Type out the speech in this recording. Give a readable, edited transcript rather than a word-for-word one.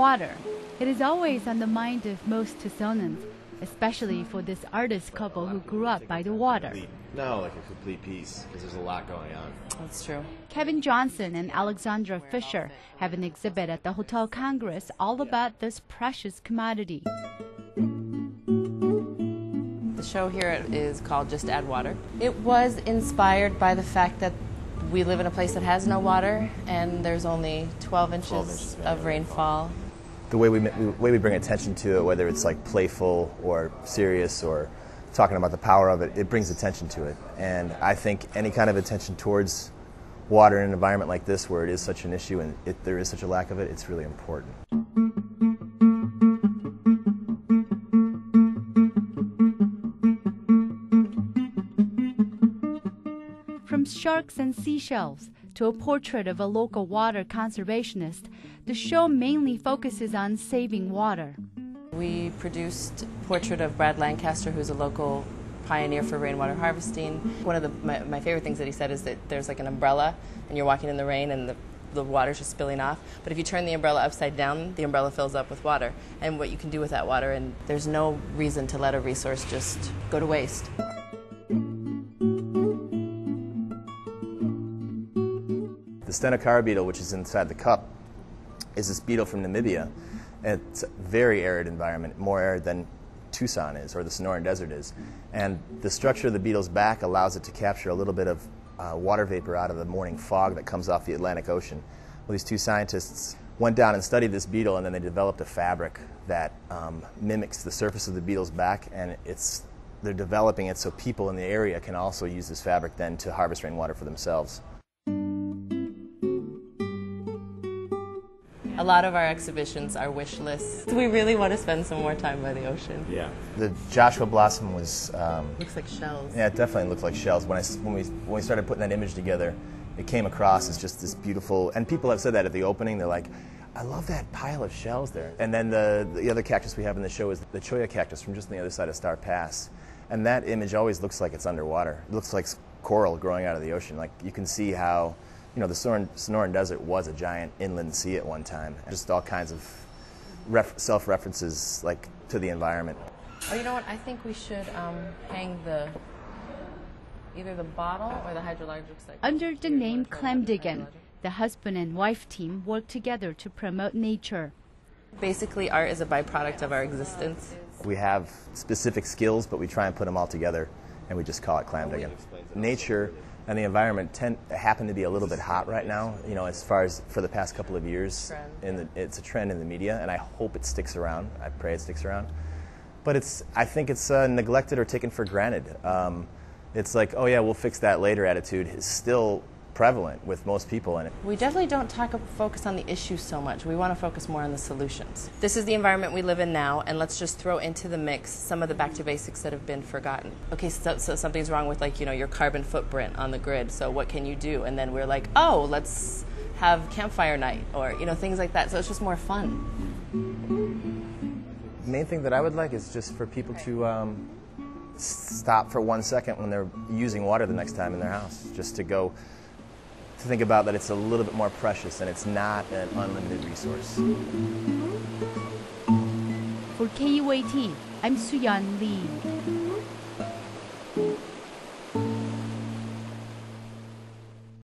Water. It is always on the mind of most Tucsonans, especially for this artist couple who grew up by the water. No, like a complete piece, because there's a lot going on. That's true. Kevin Johnson and Alexandra Fisher have an exhibit at the Hotel Congress all about this precious commodity. The show here is called Just Add Water. It was inspired by the fact that we live in a place that has no water, and there's only 12 inches of rainfall. The way we bring attention to it, whether it's like playful or serious or talking about the power of it, it brings attention to it. And I think any kind of attention towards water in an environment like this where it is such an issue and there is such a lack of it, it's really important. From sharks and seashells to a portrait of a local water conservationist, the show mainly focuses on saving water. We produced a portrait of Brad Lancaster, who's a local pioneer for rainwater harvesting. One of my favorite things that he said is that there's like an umbrella and you're walking in the rain and the water's just spilling off. But if you turn the umbrella upside down, the umbrella fills up with water. And what you can do with that water, and there's no reason to let a resource just go to waste. The Stenocara beetle, which is inside the cup, is this beetle from Namibia. It's a very arid environment, more arid than Tucson is, or the Sonoran Desert is. And the structure of the beetle's back allows it to capture a little bit of water vapor out of the morning fog that comes off the Atlantic Ocean. Well, these two scientists went down and studied this beetle, and then they developed a fabric that mimics the surface of the beetle's back, and they're developing it so people in the area can also use this fabric then to harvest rainwater for themselves. A lot of our exhibitions are wish lists. We really want to spend some more time by the ocean. Yeah. The Joshua blossom was... looks like shells. Yeah, it definitely looked like shells. When we started putting that image together, it came across as just this beautiful... And people have said that at the opening. They're like, I love that pile of shells there. And then the other cactus we have in the show is the cholla cactus from just on the other side of Star Pass. And that image always looks like it's underwater. It looks like coral growing out of the ocean. Like you can see how... You know, the Sonoran Desert was a giant inland sea at one time. Just all kinds of self-references like to the environment. Oh, you know what? I think we should hang either the bottle or the hydrologic cycle. Under the name Clamdiggin, the husband and wife team work together to promote nature. Basically, art is a byproduct of our existence. We have specific skills, but we try and put them all together, and we just call it Clamdiggin. Nature and the environment happen to be a little bit hot right now, you know, as far as for the past couple of years. It's a trend in the media, and I hope it sticks around. I pray it sticks around. But I think it's neglected or taken for granted. It's like, oh yeah, we'll fix that later attitude is still prevalent with most people in it. We definitely don't focus on the issues so much. We want to focus more on the solutions. This is the environment we live in now, and let's just throw into the mix some of the back to basics that have been forgotten. Okay, so something's wrong with, like, you know, your carbon footprint on the grid, so what can you do? And then we're like, oh, let's have campfire night, or, you know, things like that. So it's just more fun. The main thing that I would like is just for people to stop for 1 second when they're using water the next time in their house, just to think about that it's a little bit more precious and it's not an unlimited resource. For KUAT, I'm Suyan Lee.